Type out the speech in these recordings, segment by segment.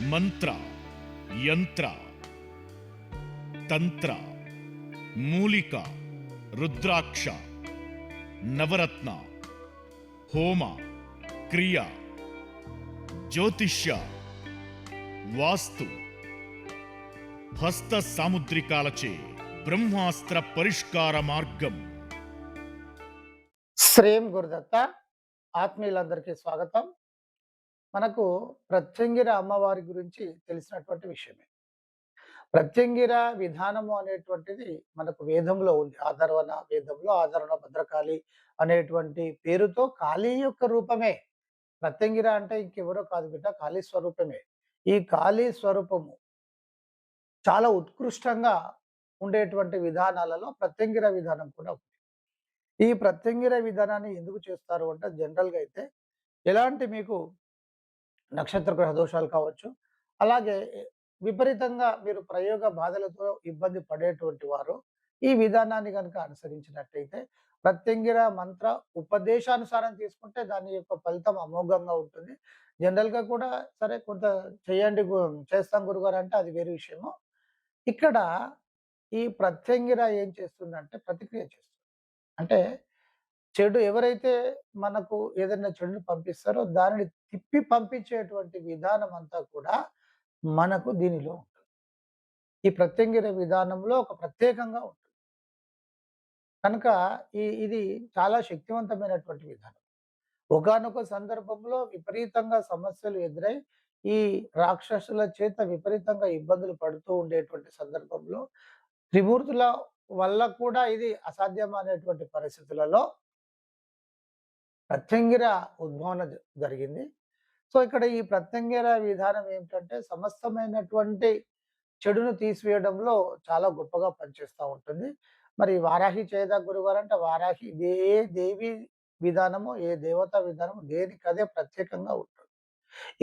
మంత్ర, యంత్ర, తంత్ర, మూలిక, రుద్రాక్ష, నవరత్న, హోమ, క్రియ, జ్యోతిష్య, వాస్తు, హస్త సాముద్రికాలచే బ్రహ్మాస్త్ర పరిష్కార మార్గం. శ్రేయం గురుదత్త. ఆత్మీయులందరికీ స్వాగతం. మనకు ప్రత్యంగిర అమ్మవారి గురించి తెలిసినటువంటి విషయమే. ప్రత్యంగిర విధానము అనేటువంటిది మనకు వేదంలో ఉంది. ఆధర్వణ వేదంలో ఆధర్వణ భద్రకాళి అనేటువంటి పేరుతో కాళీ యొక్క రూపమే. ప్రత్యంగిర అంటే ఇంకెవరో కాదు బిడ్డ, కాళీ స్వరూపమే. ఈ కాళీ స్వరూపము చాలా ఉత్కృష్టంగా ఉండేటువంటి విధానాలలో ప్రత్యంగిర విధానం కూడా ఉంది. ఈ ప్రత్యంగిర విధానాన్ని ఎందుకు చేస్తారు అంటే జనరల్‌గా అయితే ఎలాంటి మీకు నక్షత్ర గ్రహ దోషాలు కావచ్చు, అలాగే విపరీతంగా మీరు ప్రయోగ బాధలతో ఇబ్బంది పడేటువంటి వారు ఈ విధానాన్ని గనుక అనుసరించినట్టయితే ప్రత్యంగిర మంత్ర ఉపదేశానుసారం తీసుకుంటే దాని యొక్క ఫలితం అమోఘంగా ఉంటుంది. జనరల్‌గా కూడా సరే కొంత చేయండి చేస్తాం గురుగారు అంటే అది వేరే విషయము. ఇక్కడ ఈ ప్రత్యంగిర ఏం చేస్తుందంటే ప్రతిక్రియ చేస్తుంది. అంటే చెడు ఎవరైతే మనకు ఏదైనా చెడుని పంపిస్తారో దానిని తిప్పి పంపించేటువంటి విధానం అంతా కూడా మనకు దీనిలో ఉంటుంది. ఈ ప్రత్యంగిర విధానంలో ఒక ప్రత్యేకంగా ఉంటుంది. కనుక ఇది చాలా శక్తివంతమైనటువంటి విధానం. ఒకానొక సందర్భంలో విపరీతంగా సమస్యలు ఎదురై ఈ రాక్షసుల చేత విపరీతంగా ఇబ్బందులు పడుతూ ఉండేటువంటి సందర్భంలో త్రిమూర్తుల వల్ల కూడా ఇది అసాధ్యం అనేటువంటి పరిస్థితులలో ప్రత్యంగిర ఉద్భవన జరిగింది. సో, ఇక్కడ ఈ ప్రత్యంగిర విధానం ఏమిటంటే సమస్తమైనటువంటి చెడును తీసివేయడంలో చాలా గొప్పగా పనిచేస్తా ఉంటుంది. మరి వారాహి చేద గురుగారంటే వారాహి ఏ దేవి విధానము, ఏ దేవతా విధానము దేనికదే ప్రత్యేకంగా ఉంటుంది.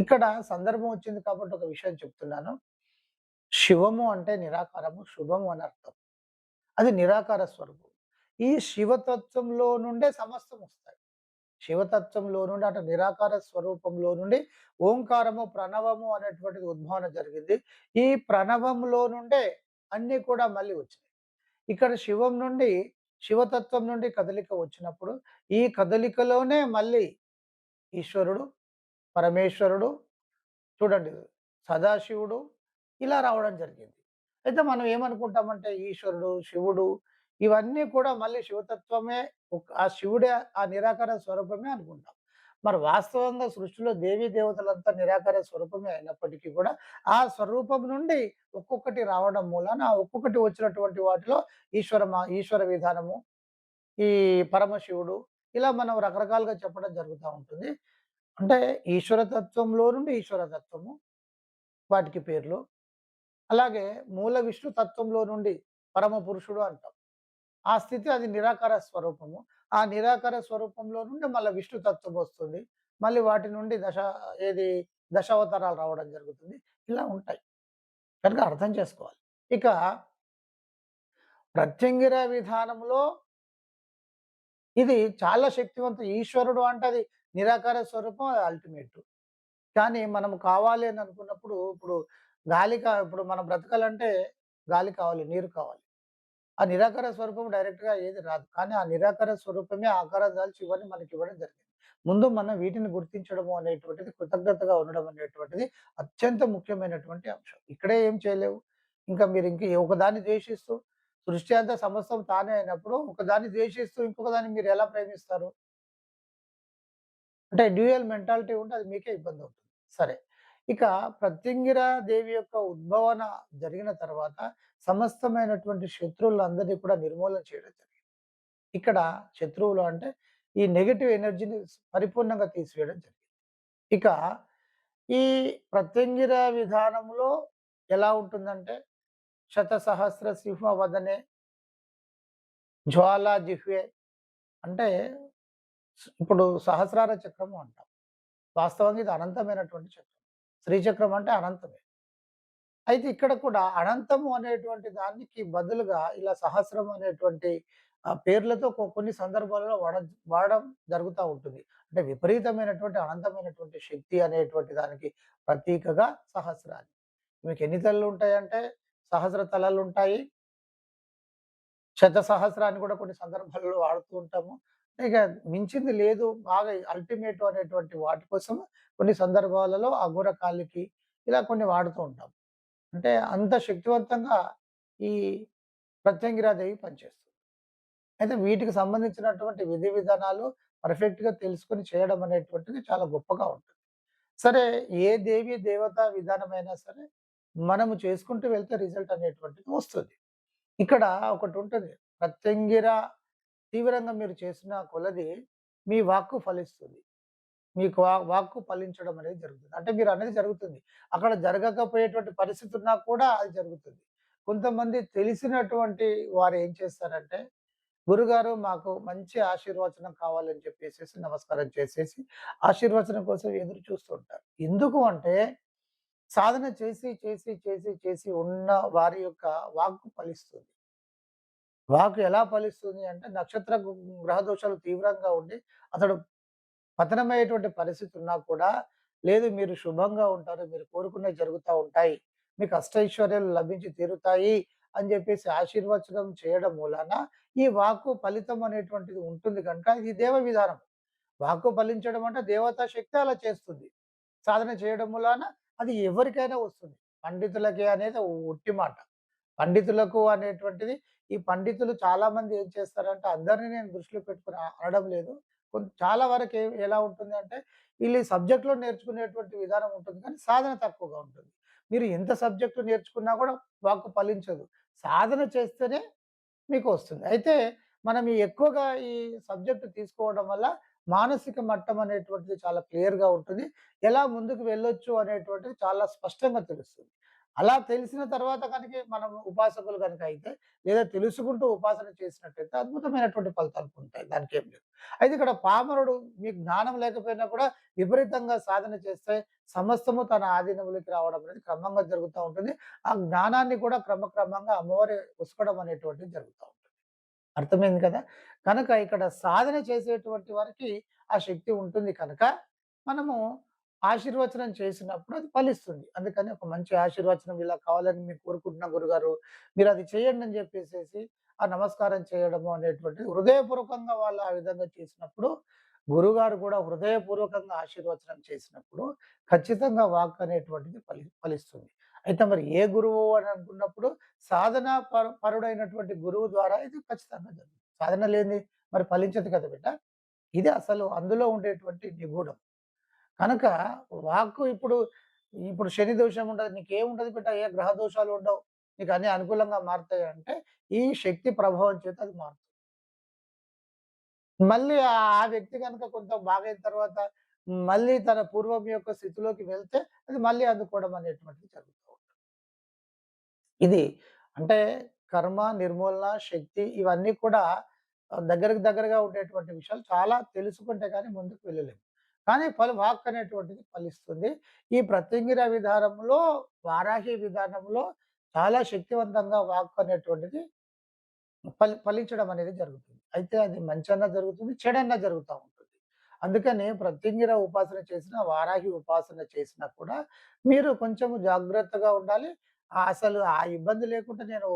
ఇక్కడ సందర్భం వచ్చింది కాబట్టి ఒక విషయం చెప్తున్నాను. శివము అంటే నిరాకారము, శుభము అని అర్థం. అది నిరాకార స్వరూపం. ఈ శివతత్వంలో నుండే సమస్తం వస్తాయి. శివతత్వంలో నుండి అంటే నిరాకార స్వరూపంలో నుండి ఓంకారము, ప్రణవము అనేటువంటిది ఉద్భవన జరిగింది. ఈ ప్రణవంలో నుండే అన్నీ కూడా మళ్ళీ వచ్చినాయి. ఇక్కడ శివం నుండి శివతత్వం నుండి కదలిక వచ్చినప్పుడు ఈ కదలికలోనే మళ్ళీ ఈశ్వరుడు, పరమేశ్వరుడు చూడండి సదాశివుడు ఇలా రావడం జరిగింది. అయితే మనం ఏమనుకుంటామంటే ఈశ్వరుడు, శివుడు ఇవన్నీ కూడా మళ్ళీ శివతత్వమే ఆ శివుడే ఆ నిరాకార స్వరూపమే అనుకుంటాం. మరి వాస్తవంగా సృష్టిలో దేవీ దేవతలంతా నిరాకార స్వరూపమే అయినప్పటికీ కూడా ఆ స్వరూపం నుండి ఒక్కొక్కటి రావడం మూలాన ఆ ఒక్కొక్కటి వచ్చినటువంటి వాటిలో ఈశ్వర విధానము, ఈ పరమశివుడు ఇలా మనం రకరకాలుగా చెప్పడం జరుగుతా ఉంటుంది. అంటే ఈశ్వర తత్వంలో నుండి ఈశ్వర తత్వము వాటికి పేర్లు. అలాగే మూల విష్ణు తత్వంలో నుండి పరమ పురుషుడు అంటాం. ఆ స్థితి అది నిరాకార స్వరూపము. ఆ నిరాకార స్వరూపంలో నుండి మళ్ళా విష్ణు తత్వం వస్తుంది. మళ్ళీ వాటి నుండి ఏది దశావతారాలు రావడం జరుగుతుంది. ఇలా ఉంటాయి. కనుక అర్థం చేసుకోవాలి. ఇక ప్రత్యంగిర విధానంలో ఇది చాలా శక్తివంతం. ఈశ్వరుడు అంటే అది నిరాకార స్వరూపం, అది అల్టిమేట్. కానీ మనం కావాలి అని అనుకున్నప్పుడు ఇప్పుడు ఇప్పుడు మనం బ్రతకాలంటే గాలి కావాలి, నీరు కావాలి. ఆ నిరాకార స్వరూపం డైరెక్ట్‌గా ఏది రాదు. కానీ ఆ నిరాకార స్వరూపమే ఆకారం దాల్చి ఇవన్నీ మనకివ్వడం జరిగింది. ముందు మనం వీటిని గుర్తించడము అనేటువంటిది, కృతజ్ఞతగా ఉండడం అనేటువంటిది అత్యంత ముఖ్యమైనటువంటి అంశం. ఇక్కడే ఏం చేయలేవు. ఇంకా మీరు ఒకదాన్ని ద్వేషిస్తూ సృష్టి అంతా సమస్తం తానే అయినప్పుడు ఒకదాన్ని ద్వేషిస్తూ ఇంకొక దాన్ని మీరు ఎలా ప్రేమిస్తారు? అంటే డ్యూయల్ మెంటాలిటీ ఉంటే అది మీకే ఇబ్బందవుతుంది. సరే. ఇక ప్రత్యంగిర దేవి యొక్క ఉద్భవన జరిగిన తర్వాత సమస్తమైనటువంటి శత్రువులందరినీ కూడా నిర్మూలన చేయడం జరిగింది. ఇక్కడ శత్రువులు అంటే ఈ నెగెటివ్ ఎనర్జీని పరిపూర్ణంగా తీసివేయడం జరిగింది. ఇక ఈ ప్రత్యంగిర విధానంలో ఎలా ఉంటుందంటే శతసహస్ర సింహ వదనే జ్వాలా జిహ్వే అంటే ఇప్పుడు సహస్రార చక్రము అంటాం. వాస్తవంగా ఇది అనంతమైనటువంటి చక్రం. శ్రీచక్రం అంటే అనంతమే. అయితే ఇక్కడ కూడా అనంతము అనేటువంటి దానికి బదులుగా ఇలా సహస్రం అనేటువంటి ఆ పేర్లతో కొన్ని సందర్భాలలో వాడడం జరుగుతా ఉంటుంది. అంటే విపరీతమైనటువంటి, అనంతమైనటువంటి శక్తి అనేటువంటి దానికి ప్రతీకగా సహస్రాలు. మీకెన్ని తలలుంటాయంటే, సహస్ర తలలుంటాయి. శతసహస్రాన్ని కూడా కొన్ని సందర్భాల్లో వాడుతూ ఉంటాము. ఇక మించింది లేదు. బాగా అల్టిమేట్ అనేటువంటి వాటి కోసం కొన్ని సందర్భాలలో అఘోర కాళికి ఇలా కొన్ని వాడుతూ ఉంటాం. అంటే అంత శక్తివంతంగా ఈ ప్రత్యంగిరాదేవి పనిచేస్తుంది. అయితే వీటికి సంబంధించినటువంటి విధి విధానాలు పర్ఫెక్ట్‌గా తెలుసుకొని చేయడం అనేటువంటిది చాలా గొప్పగా ఉంటుంది. సరే, ఏ దేవి దేవత విధానమైనా సరే మనము చేసుకుంటూ వెళ్తే రిజల్ట్ అనేటువంటిది వస్తుంది. ఇక్కడ ఒకటుంటది. ప్రత్యంగిర తీవ్రంగా మీరు చేసిన కొలది మీ వాక్కు ఫలిస్తుంది. మీకు వాక్కు ఫలించడం అనేది జరుగుతుంది. అంటే మీరన్నది జరుగుతుంది. అక్కడ జరగకపోయేటువంటి పరిస్థితి ఉన్నా కూడా అది జరుగుతుంది. కొంతమంది తెలిసినటువంటి వారు ఏం చేస్తారంటే, గురుగారు మాకు మంచి ఆశీర్వచనం కావాలని చెప్పేసేసి నమస్కారం చేసేసి, ఆశీర్వచనం కోసం ఎదురు చూస్తూ ఉంటారు. ఎందుకు అంటే, సాధన చేసి ఉన్న వారి యొక్క వాక్కు ఫలిస్తుంది. వాక్కు ఎలా ఫలిస్తుంది అంటే, నక్షత్ర గ్రహ దోషాలు తీవ్రంగా ఉండి అతడు పతనమయ్యేటువంటి పరిస్థితి ఉన్నా కూడా, లేదు మీరు శుభంగా ఉంటారు, మీరు కోరుకున్నవి జరుగుతా ఉంటాయి, మీకు అష్టైశ్వర్యాలు లభించి తీరుతాయి అని జెప్పేసి ఆశీర్వచనం చేయడం మూలాన, ఈ వాక్కు ఫలితం అనేటువంటిది ఉంటుంది కనుక ఇది దేవ విధానం. వాక్కు ఫలించడం అంటే దేవతా శక్తి అలా చేస్తుంది. సాధన చేయడం మూలాన అది ఎవరికైనా వస్తుంది. పండితులకే అనేది ఉట్టి మాట. పండితులకు అనేటువంటిది ఈ పండితులు చాలామంది ఏం చేస్తారంటే అందరిని నేను దృష్టిలో పెట్టుకొని అనడం లేదు. చాలా వరకు ఎలా ఉంటుంది అంటే వీళ్ళు ఈ సబ్జెక్ట్‌లో నేర్చుకునేటువంటి విధానం ఉంటుంది కానీ సాధన తక్కువగా ఉంటుంది. మీరు ఎంత సబ్జెక్ట్ నేర్చుకున్నా కూడా వాక్కు ఫలించదు. సాధన చేస్తేనే మీకు వస్తుంది. అయితే మనం ఎక్కువగా ఈ సబ్జెక్ట్ తీసుకోవడం వల్ల మానసిక మట్టం అనేటువంటిది చాలా క్లియర్‌గా ఉంటుంది. ఎలా ముందుకు వెళ్ళొచ్చు అనేటువంటిది చాలా స్పష్టంగా తెలుస్తుంది. అలా తెలిసిన తర్వాత కనుక మనం ఉపాసకులు గనుక అయితే, లేదా తెలుసుకుంటూ ఉపాసన చేసినట్టయితే అద్భుతమైనటువంటి ఫలితాలు పొందుతాయి. దానికేం లేదు. అయితే ఇక్కడ పామరుడు మీకు జ్ఞానం లేకపోయినా కూడా విపరీతంగా సాధన చేస్తే సమస్తము తన ఆధీనంలోకి రావడం అనేది క్రమంగా జరుగుతా ఉంటుంది. ఆ జ్ఞానాన్ని కూడా క్రమక్రమంగా అమ్మవారి ఉసకడం అనేటువంటిది జరుగుతా ఉంటుంది. అర్థమైంది కదా! కనుక ఇక్కడ సాధన చేసేటువంటి వారికి ఆ శక్తి ఉంటుంది కనుక, మనము ఆశీర్వచనం చేసినప్పుడు అది ఫలిస్తుంది. అందుకని ఒక మంచి ఆశీర్వచనం ఇలా కావాలని మేము కోరుకుంటున్నా గురుగారు. మీరది చేయండి అని చెప్పేసేసి ఆ నమస్కారం చేయడము అనేటువంటిది హృదయపూర్వకంగా వాళ్ళు ఆ విధంగా చేసినప్పుడు, గురుగారు కూడా హృదయపూర్వకంగా ఆశీర్వచనం చేసినప్పుడు ఖచ్చితంగా వాక్ అనేటువంటిది ఫలిస్తుంది. అయితే మరి ఏ గురువు అని అనుకున్నప్పుడు సాధన పరుడైనటువంటి గురువు ద్వారా ఇది ఖచ్చితంగా జరుగుతుంది. సాధన లేనిది మరి ఫలించదు కదా బిడ్డ! ఇది అసలు అందులో ఉండేటువంటి నిగూఢం. కనుక వాక్కు ఇప్పుడు శని దోషం ఉండదు. నీకేముండదు బిడ్డ, ఏ గ్రహ దోషాలు ఉండవు. నీకు అన్నీ అనుకూలంగా మారుతాయి అంటే, ఈ శక్తి ప్రభావం చేత అది మారుతుంది. మళ్ళీ ఆ వ్యక్తి గనుక కొంత బాగైన తర్వాత మళ్ళీ తన పూర్వం యొక్క స్థితిలోకి వెళ్తే అది మళ్ళీ అందుకోవడం అనేటువంటిది జరుగుతూ ఉంటుంది. ఇది అంటే కర్మ, నిర్మూలన, శక్తి ఇవన్నీ కూడా దగ్గరకి దగ్గరగా ఉండేటువంటి విషయాలు. చాలా తెలుసుకుంటే గాని ముందుకు వెళ్ళలేము. కానీ వాక్ అనేటువంటిది ఫలిస్తుంది. ఈ ప్రత్యంగిర విధానంలో, వారాహి విధానంలో చాలా శక్తివంతంగా వాక్ అనేటువంటిది ఫలించడం అనేది జరుగుతుంది. అయితే అది మంచన్నా జరుగుతుంది, చెడన్నా జరుగుతా ఉంటుంది. అందుకని ప్రత్యంగిర ఉపాసన చేసినా, వారాహి ఉపాసన చేసినా కూడా మీరు కొంచెం జాగ్రత్తగా ఉండాలి. అసలు ఆ ఇబ్బంది లేకుండా నేను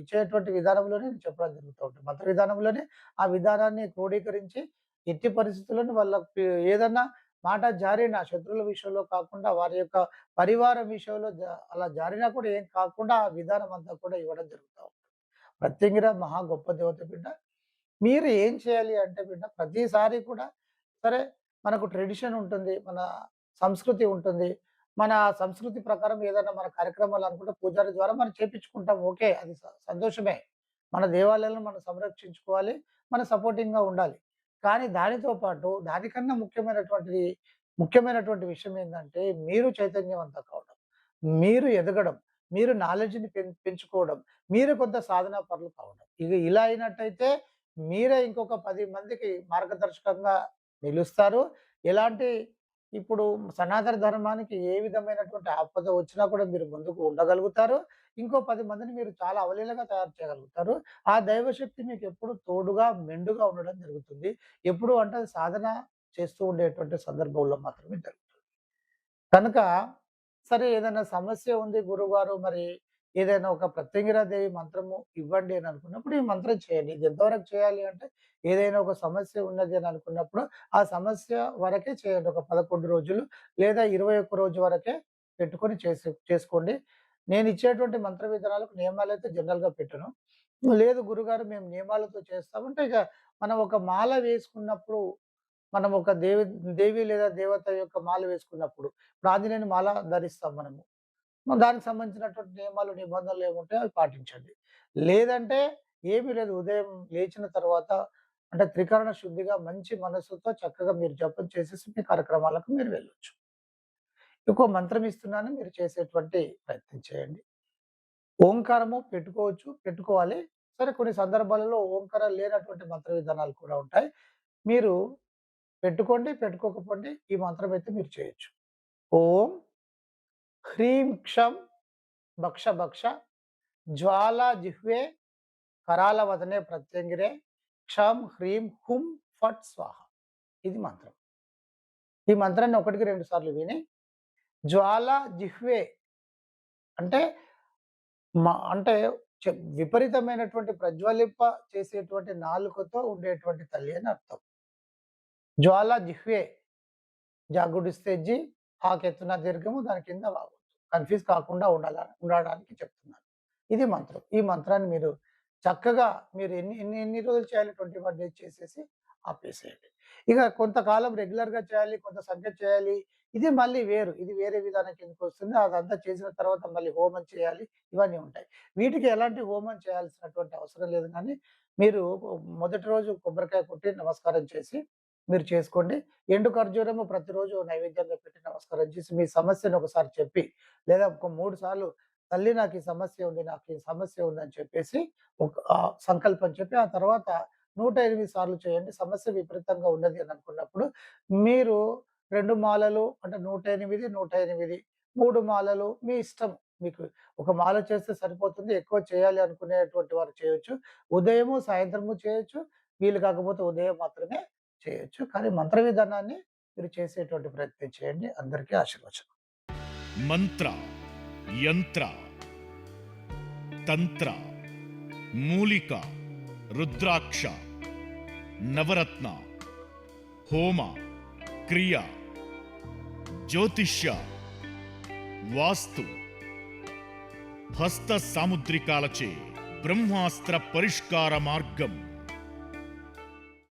ఇచ్చేటువంటి విధానంలోనే నేను చెప్పడం జరుగుతూ ఉంటుంది. మంత్ర విధానంలోనే ఆ విధానాన్ని క్రోడీకరించి ఎట్టి పరిస్థితుల్లోనూ వాళ్ళకి ఏదన్నా మాట జారిన శత్రువుల విషయంలో కాకుండా వారి యొక్క పరివారం విషయంలో అలా జారినా కూడా ఏం కాకుండా ఆ విధానం అంతా కూడా ఇవ్వడం జరుగుతా ఉంటుంది. ప్రత్యంగిర మహా గొప్ప దేవత బిడ్డ. మీరు ఏం చేయాలి అంటే బిడ్డ ప్రతిసారి కూడా సరే, మనకు ట్రెడిషన్ ఉంటుంది. మన సంస్కృతి ఉంటుంది. మన సంస్కృతి ప్రకారం ఏదైనా మన కార్యక్రమాలు అనుకుంటే పూజారి ద్వారా మనం చేపించుకుంటాం. ఓకే. అది సంతోషమే. మన దేవాలయాలను మనం సంరక్షించుకోవాలి. మనం సపోర్టింగ్‌గా ఉండాలి. కానీ దానితో పాటు దానికన్నా ముఖ్యమైనటువంటి విషయం ఏందంటే మీరు చైతన్యవంతం కావడం. మీరు ఎదగడం. మీరు నాలెడ్జ్‌ని పెంచుకోవడం. మీరు కొంత సాధనా పరులు కావడం. ఇగ ఇలా అయినట్టయితే మీరే ఇంకొక 10 మందికి మార్గదర్శకంగా నిలుస్తారు. ఎలాంటి ఇప్పుడు సనాతన ధర్మానికి ఏ విధమైనటువంటి ఆపద వచ్చినా కూడా మీరు ముందుకు ఉండగలుగుతారు. ఇంకో 10 మందిని మీరు చాలా అవలీలగా తయారు చేయగలుగుతారు. ఆ దైవశక్తి మీకెప్పుడు తోడుగా, మెండుగా ఉండడం జరుగుతుంది. ఎప్పుడు అంటే అది సాధన చేస్తూ ఉండేటువంటి సందర్భంలో మాత్రమే జరుగుతుంది. కనుక సరే ఏదైనా సమస్య ఉంది గురువుగారు మరి ఏదైనా ఒక ప్రత్యంగిరాదేవి మంత్రము ఇవ్వండి అని అనుకున్నప్పుడు ఈ మంత్రం చేయండి. ఇది ఎంతవరకు చేయాలి అంటే ఏదైనా ఒక సమస్య ఉన్నది అని అనుకున్నప్పుడు ఆ సమస్య వరకే చేయండి. ఒక 11 రోజులు లేదా 21 రోజు వరకే పెట్టుకొని చేసుకోండి. నేను ఇచ్చేటువంటి మంత్ర విధానాలకు నియమాలైతే జనరల్‌గా పెట్టను. లేదు గురుగారు మేము నియమాలతో చేస్తామంటే ఇక మనం ఒక మాల వేసుకున్నప్పుడు మనం ఒక దేవి లేదా దేవత యొక్క మాల వేసుకున్నప్పుడు, ఇప్పుడు ఆంజనేయుని మాల ధరిస్తాం మనము. దానికి సంబంధించినటువంటి నియమాలు, నిబంధనలు ఏముంటాయో అవి పాటించండి. లేదంటే ఏమీ లేదు. ఉదయం లేచిన తర్వాత అంటే త్రికరణ శుద్ధిగా మంచి మనస్సుతో చక్కగా మీరు జపం చేసేసి మీ కార్యక్రమాలకు మీరు వెళ్ళొచ్చు. ఇంకో మంత్రం ఇస్తున్నాను మీరు చేసేటువంటి ప్రయత్నం చేయండి. ఓంకారము పెట్టుకోవచ్చు, పెట్టుకోవాలి. సరే కొన్ని సందర్భాలలో ఓంకారం లేనటువంటి మంత్ర విధానాలు కూడా ఉంటాయి. మీరు పెట్టుకోండి, పెట్టుకోకపోండి. ఈ మంత్రమైతే మీరు చేయొచ్చు. ఓం హ్రీం క్షం భక్ష భక్ష జ్వాలా జిహ్వే కరాల వదనే ప్రత్యంగిరే క్షం హ్రీం హుం ఫట్ స్వాహ. ఇది మంత్రం. ఈ మంత్రాన్ని 1కి 2 సార్లు విని జ్వాలా జిహ్వే అంటే అంటే విపరీతమైనటువంటి ప్రజ్వలింప చేసేటువంటి నాలుకతో ఉండేటువంటి తల్లి అని అర్థం. జ్వాలా జిహ్వే జాగుడిస్తే జి, ఆకెత్తున దీర్ఘము దాని కింద వావు. కన్‌ఫ్యూజ్ కాకుండా ఉండడానికి చెప్తున్నాను. ఇది మంత్రం. ఈ మంత్రాన్ని మీరు చక్కగా మీరు ఎన్ని ఎన్ని ఎన్ని రోజులు చేయాలి 21 డేస్ చేసేసి ఆపేసేయండి. ఇక కొంతకాలం రెగ్యులర్‌గా చేయాలి, కొంత సంఖ్య చేయాలి. ఇది మళ్ళీ వేరు. ఇది వేరే విధానం కిందకొస్తుంది. అదంతా చేసిన తర్వాత మళ్ళీ హోమం చేయాలి. ఇవన్నీ ఉంటాయి. వీటికి ఎలాంటి హోమం చేయాల్సినటువంటి అవసరం లేదు గానీ, మీరు మొదటి రోజు కొబ్బరికాయ కొట్టి నమస్కారం చేసి మీరు చేసుకోండి. ఎండు ఖర్జూరము ప్రతిరోజు నైవేద్యంగా పెట్టి నమస్కారం చేసి మీ సమస్యను ఒకసారి చెప్పి, లేదా ఒక 3 సార్లు తల్లి నాకు ఈ సమస్య ఉంది, నాకు ఈ సమస్య ఉందని చెప్పేసి ఒక సంకల్పం చెప్పి, ఆ తర్వాత 108 సార్లు చేయండి. సమస్య విపరీతంగా ఉన్నది అని అనుకున్నప్పుడు, మీరు 2 మాలలు అంటే 108, 108, 3 మాలలు మీ ఇష్టం. మీకు ఒక మాల చేస్తే సరిపోతుంది. ఎక్కువ చేయాలి అనుకునేటువంటి వారు చేయొచ్చు. ఉదయము, సాయంత్రము చేయొచ్చు. వీలు కాకపోతే ఉదయం మాత్రమే చేయొచ్చు. కానీ మంత్ర విధానాన్ని మీరు చేసేటువంటి ప్రయత్నం చేయండి. అందరికీ ఆశీర్వచనం. మంత్ర, యంత్ర, తంత్ర, మూలిక, రుద్రాక్ష, నవరత్న, హోమ, క్రియ, జ్యోతిష్య, వాస్తు, హస్త సాముద్రికాలచే బ్రహ్మాస్త్ర పరిష్కార మార్గం